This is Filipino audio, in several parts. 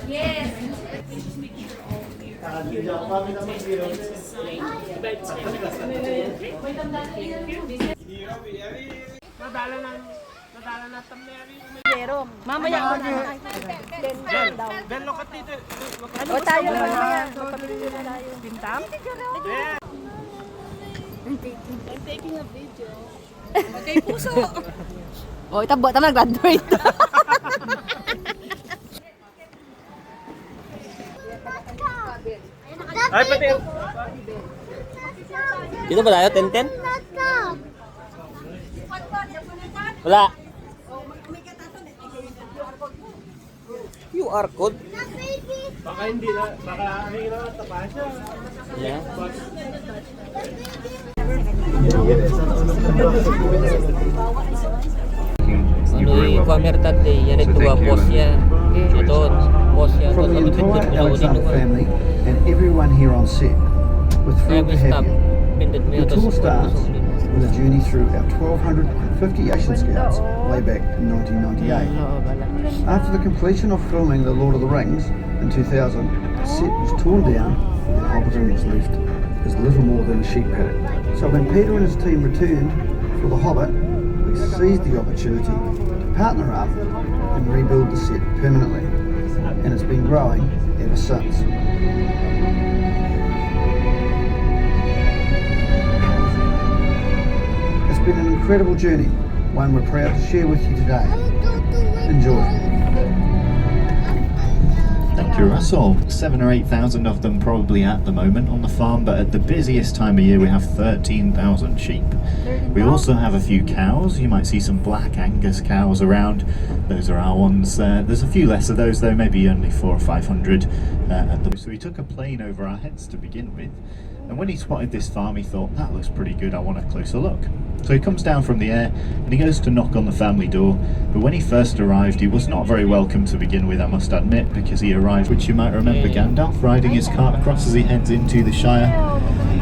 Yes. Mamaya ako na. Ben, look at dito. O tayo mamaya. Pintam? I'm taking a video. Okay, puso. O, itabo, nag-graduate. Ay, pati. Dito ba tayo? 10-10? Wala. QR code? Baka hindi na, baka hindi na tapahan siya. Yeah. Ano yung kamertad eh, yan ito ba, boss yan. Ito, boss yan. From the entire Alexander family and everyone here on set, we're thrilled to have you. The tour starts with a journey through our 1,250 Action Scouts way back in 1998. After the completion of filming The Lord of the Rings in 2000, the set was torn down and Hobbiton was left as little more than a sheep paddock. So when Peter and his team returned for The Hobbit, we seized the opportunity to partner up and rebuild the set permanently, and it's been growing ever since. It's been an incredible journey, one we're proud to share with you today. Enjoy. Thank you, Russell. 7,000 or 8,000 of them probably at the moment on the farm, but at the busiest time of year we have 13,000 sheep. We also have a few cows. You might see some black Angus cows around. Those are our ones. There's a few less of those though, maybe only 400 or 500 at the. So we took a plane over our heads to begin with. And when he spotted this farm, he thought, that looks pretty good, I want a closer look. So he comes down from the air and he goes to knock on the family door. But when he first arrived, he was not very welcome to begin with, I must admit, because he arrived, which you might remember Gandalf riding his cart across as he heads into the Shire.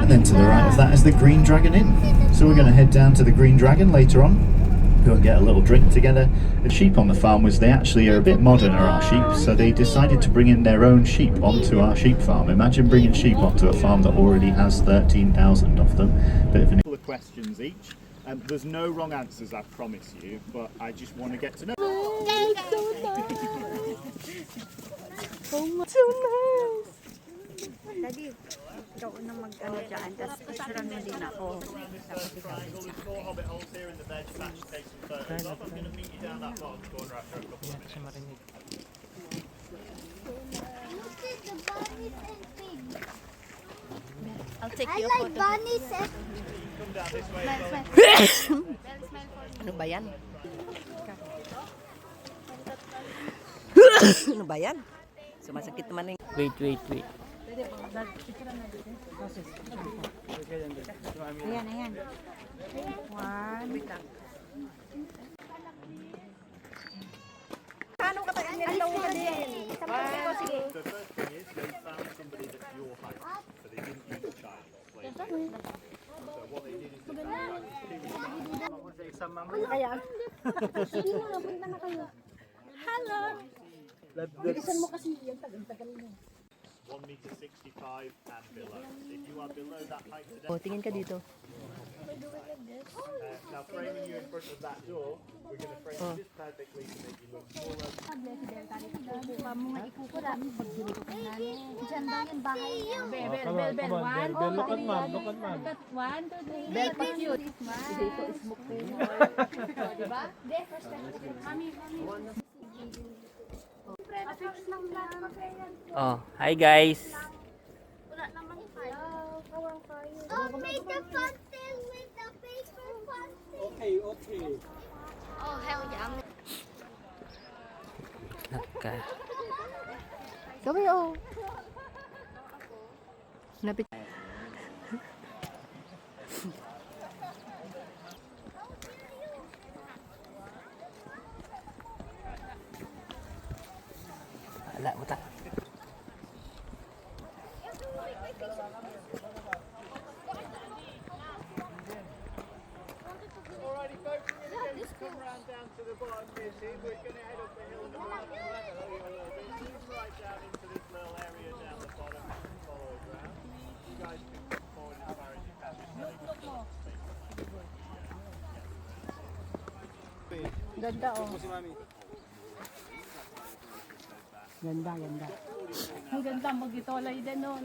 And then to the right of that is the Green Dragon Inn. So we're going to head down to the Green Dragon later on. Go and get a little drink together. The sheep on the farm was they actually are a bit modern, are our sheep, so they decided to bring in their own sheep onto our sheep farm. Imagine bringing sheep onto a farm that already has 13,000 of them. Bit of a couple of questions each. There's no wrong answers, I promise you, but I just want to get to know. So nice. Daddy, ikaw unang mag-ano dyan, tapos picture mo din ako. Tapos ikaw din sa akin. Hobbit holes here in the veg patch, take some photos off. I'm going to meet you down that bottom corner after a couple of minutes. I'll take I your like photo. bunnies and Come down this way. Ano ba yan? Ano ba yan? Sumasakit naman yung... Wait. Ayan. One. Wait lang. Paano ka tayo nilalaw ka din? The first thing is they found somebody that's your height, so they didn't use a child. So what they did is they found Kaya. Hello. Bilisan mo kasi yung tagal mo. 1 meter 65 and below. If you are below that height today, O, tingin ka dito. now framing you in front of that door, we're going to frame you just perfectly to make you look smaller. dyan daw yung bahay niya. Bell. One, Look at man, look at man. one, two, three. Bell pa cute. Dito is smoking. Diba? Mami. Oh, hi guys. Oh, make the fountain with the paper fountain. Okay. Oh, hell yeah. Naka. Sabi, oh. Napit. Wala, buta. Alrighty folks, we're going to come round down to the bottom here, see? We're going to head up the hill and around. Right down Ganda oh. Ganda. Ang ganda magitolay din oh.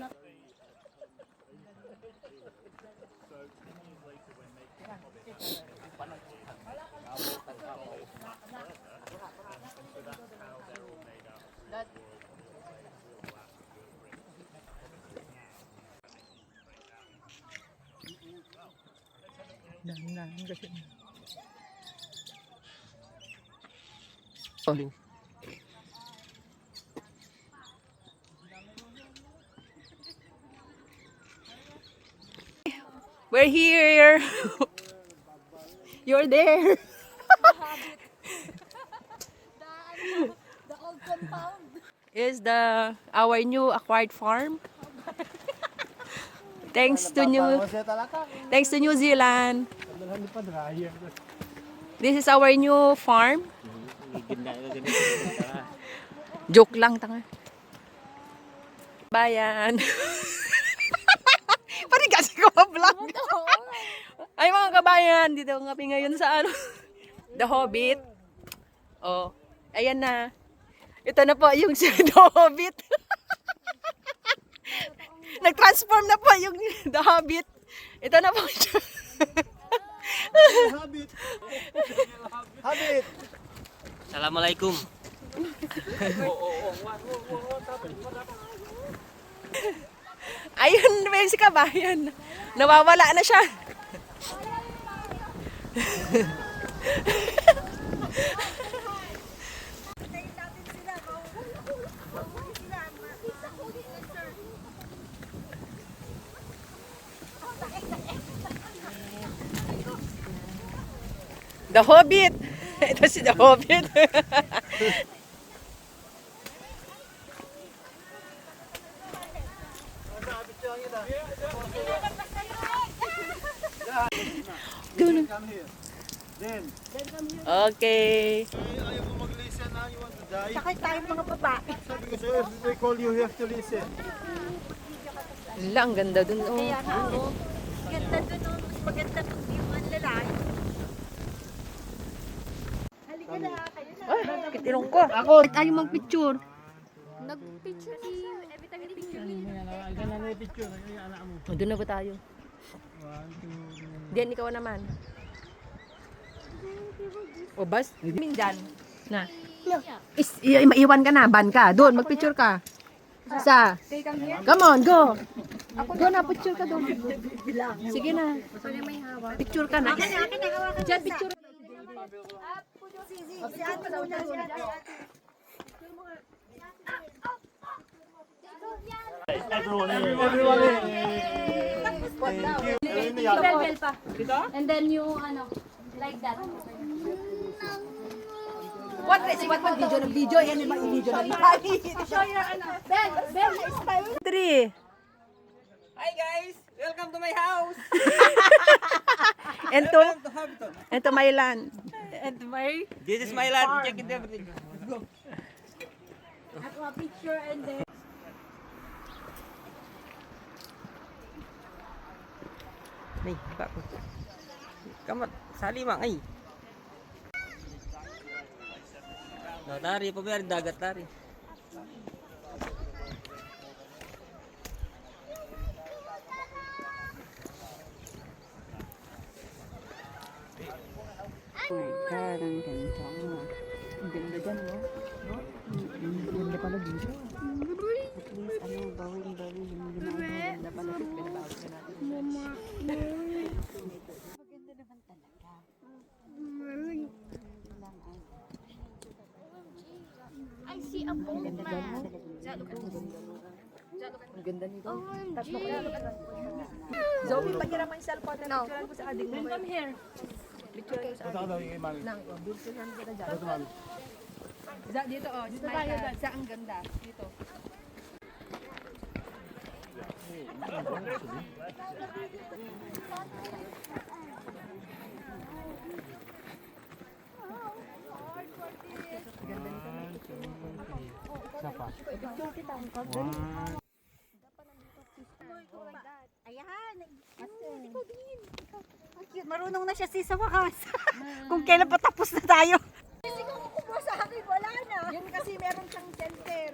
We're here. You're there. The old compound. Is our new acquired farm. Thanks to New Zealand. This is our new farm. Joke lang tanga. Bayan. Parang kasi ko vlog. Ay mga kabayan, dito kami ngayon sa The Hobbit. Oh, ayan na. Ito na po yung The Hobbit. Nag-transform na po yung The Hobbit. Ito na po. Habit! Assalamualaikum. Ayun, may si kabayan. Nawawala na siya. The Hobbit. Ito si The Hobbit. Okay. Ayaw mo mag-listen na, you want to die? Sakit tayong mga babae. Sabi ko sa'yo, if they call you, you have to listen. Wala, ang ganda dun. Oh. Kaya nga, oh. Ganda dun, oh. Mas maganda dun yung ang lalaki. Halika na, kayo na. Ah, kitilong ko. Ako! Ayaw mag-picture. Nag-picture si every time you picture me. Ganun na yung picture, yung anak mo. O, doon na ba tayo? 1, 2, Diyan, ikaw naman. O, bas? Mindan. Na. Maiwan ka na, ban ka. Doon, mag-picture ka. Come on, go. Go na, picture ka doon. Sige na. Picture ka na. Diyan, picture. Si ate muna, si ate. everyone Bell pa. And then you like that. What video na video? Yan yung video na Show your Bell style. 3. Hi guys! Welcome to my house! And to my land. This is my land. Check it everything. Let's go. Ako a picture and then Nih, Pak. Kamat, sali mang ay. No, tari pa biar dagat tari. Oh my God, ang ganda. Ang ganda dyan, no? Ang ganda pala dito. At least, bawing-bawing, ang ganda pala. Pinabawas na natin. Maganda naman talaga. I see a bold man. Ang ganda nito. Tatlo ko na. Zoe, pagira mo yung cellphone na picturean ko sa adik mo. Come here. Picture ko sa adik mo. Nang, picturean kita dyan. Dito, oh. Dito tayo. Sa ang ganda. Dito. Ayan. Ikaw din. Ang cute. Marunong na siya sa wakas. Kung kailan pa tapos na tayo. mo sa akin, wala na. Yun kasi meron siyang center.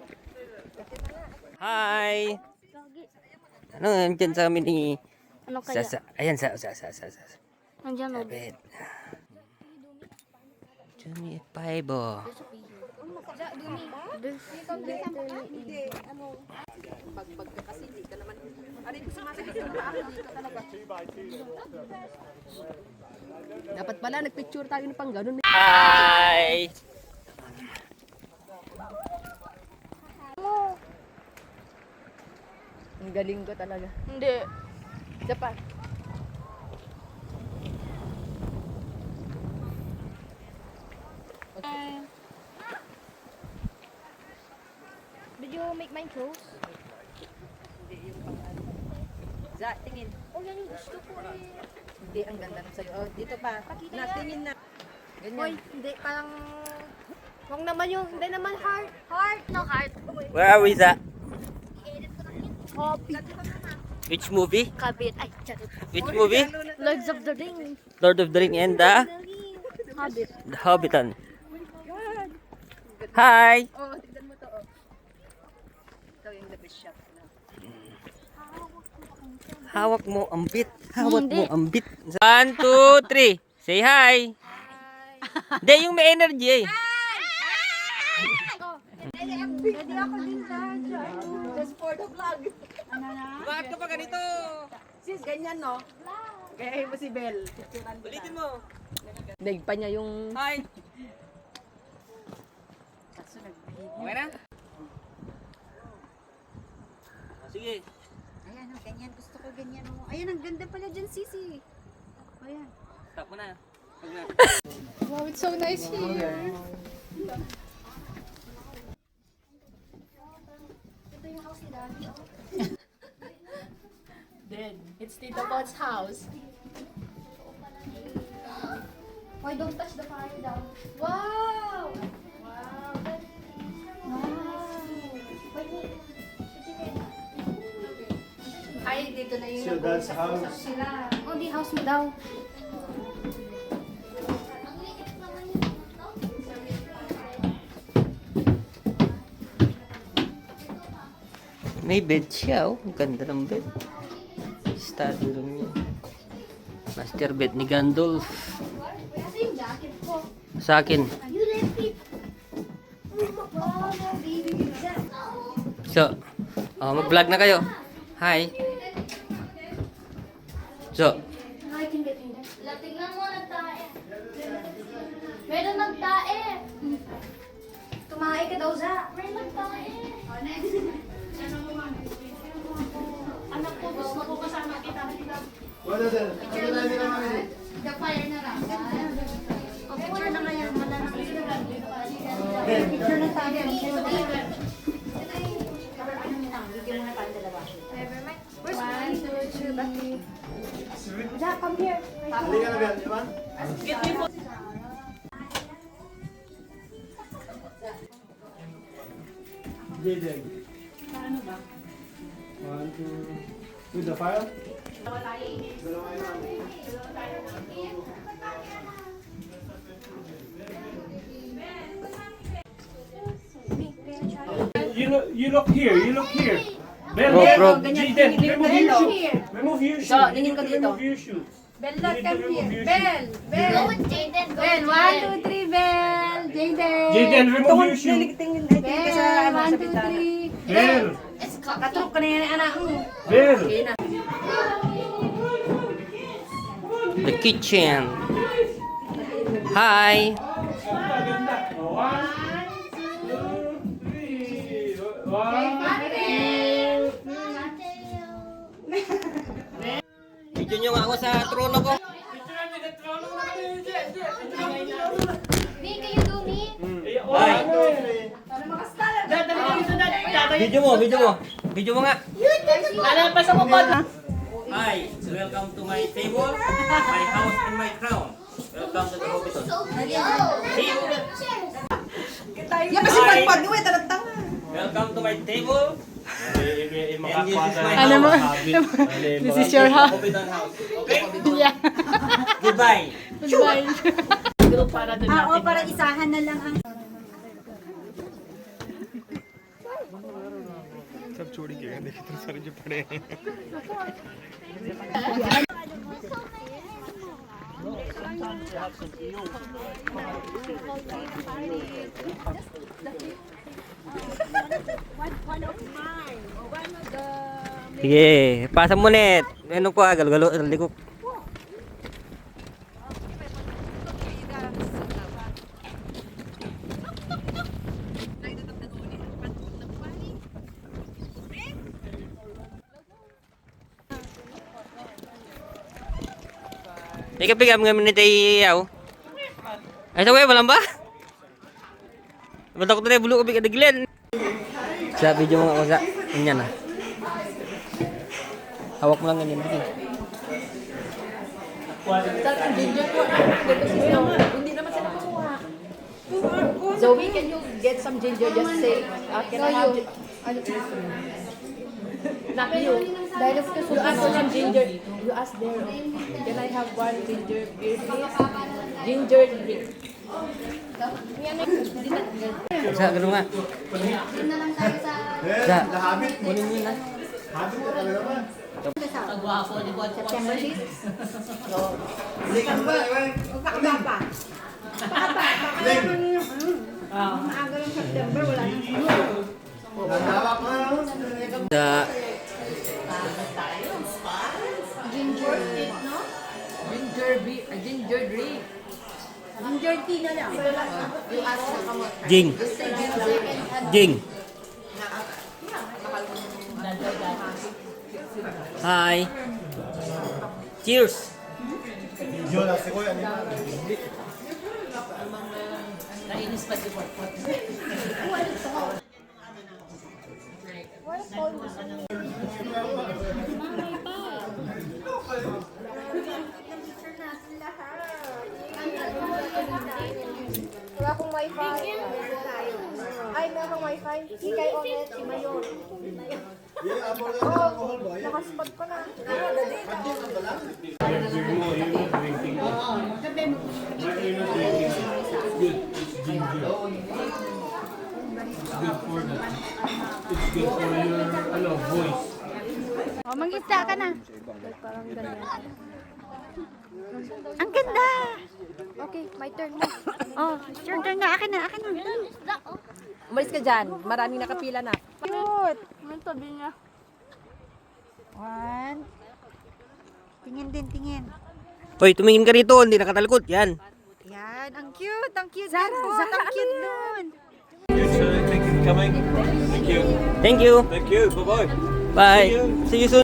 Hi! Ano nandiyan sa amin ni... Ano kaya? Ayan, sa. Nandiyan o. Bed. Jimmy at Paibo. Hindi, ano. Pag ka kasi, hindi ka naman. Aray ko sumasakit sa paa, hindi ka talaga. Dapat pala, nagpicture tayo ng pang ganun. Hi! Ang galing ko talaga. Hindi. Japan. Did you make mine close? Tingin. Oh, yan yung gusto ko eh. Hindi, ang ganda ng sa'yo. Oh, dito pa. Natingin na. Ganyan. Hoy, hindi, parang... Huwag naman yung, hindi naman heart. Heart, no heart. Where are we at? Copy. Which movie? Kabit. Ay, charot. Which movie? Lords of the Ring. Lord of the Ring and the Habit. Hobbiton. Hi! Oh, tignan mo to. Oh. Ito yung the best shot. Hawak mo ang bit. Hawak Hindi. mo ang bit. 1, 2, 3. Say hi! Hindi, yung may energy eh. Pwede ako din dyan. Just for the vlog. Bakit ka pa ganito? Sis, ganyan no? Kaya mo si Belle. Ulitin mo. Nagpa niya yung... Hi! Okay na? Sige. Ayan, oh, ganyan. Gusto ko ganyan. Oh. Ayan, ang ganda pala dyan, Sisi. Ayan. Stop mo na. Huwag na. Wow, it's so nice here. Ito yung house ni Daddy. Then, it's Tita Pot's house. Why don't touch the fire down? Wow! Wow! Wait. Ay, dito na yung... So that's house. Sila. Oh, di house mo daw. May bed siya oh. Ang ganda ng bed. Study room niya. Master bed ni Gandalf. Kasi yung jacket ko. Sa akin. You left it. Wow, baby. So, mag-vlog na kayo. Hi. So, I can get in there. Tingnan mo, nagtae. Meron nagtae. Tumae ka daw, Za. Meron nagtae. Anak ko, gusto ko kasama kita. What is it? The fire na lang. Picture na ngayon. Picture na tayo. Where's one, two, three, Baki? Za, come here. Halika na, Bel, di ba? Jaden. Paano ba? 1, 2... With the file? You look here, you look here. Bel, Bro, Jaden, remove your shoes. Here. Remove your shoes. So, tingin ka dito. Remove your shoes. Belle, You need to come remove here. your Belle! Go with Jaden. Go Belle, with 1, 2, 3, Belle! Jaden! Jaden, remove your shoes. Tingin ka sa ano, sa 1, 2, bintana. 3. Bel, Katrok ka na yan, anak mo. Bel. Okay na. the kitchen. Hi. 1, 2, 3. 1, 2, 3. Video nyo nga ako sa trono ko. Me, can you do me? Hi. Video mo. Video mo nga. Hi, welcome to my table, my house and my crown. Welcome to the Hobbiton. See you. Yan kasi pagpag mo, talatang. Welcome to my table. And this is my Ano mo? house. This is your house. Hobbiton house. Okay? Yeah. Goodbye. Goodbye. Oo, para isahan na lang ang... सब छोड़ के गए देखे तो सारे जो पड़े हैं Sige, pasang mo net. Ano ko galo-galo likok. Ika pigam ng minute yaw. Ay sa way walang ba? Batak ko na bulu ko bigla diglen. Sa video mo nga nya na. Hawak mo lang ganyan dito. Hindi naman sila kumuha. Zoe, can you get some ginger? Just say, can I have not you. Dahil you ask for some ginger. You ask there, can I have one ginger beer, please? Ginger drink. Sa ganun nga. Yun na lang tayo sa... Sa, kunin mo na. September 6. Sa, Ginger tea, no? Ginger drink. Ginger tea na lang. You ask na kamot. Jing. Jing. Hi. Cheers. Wala akong wifi. Ay, meron wifi. Si kay Onet, si Mayor. Nakaspot ko na. Oh, mangisda ka na. Ang ganda. Okay, my turn. Oh, sure turn na. Akin na. Umalis ka dyan. Maraming nakapila na. Cute. Anong tabi niya? 1. Tingin din, tingin. Hoy, tumingin ka rito, hindi nakatalikod. Yan. Yan, ang cute. Ang cute. Zara, ang cute nun. Thank you for coming. Thank you. Thank you. Thank you. Bye-bye. Bye. See you soon.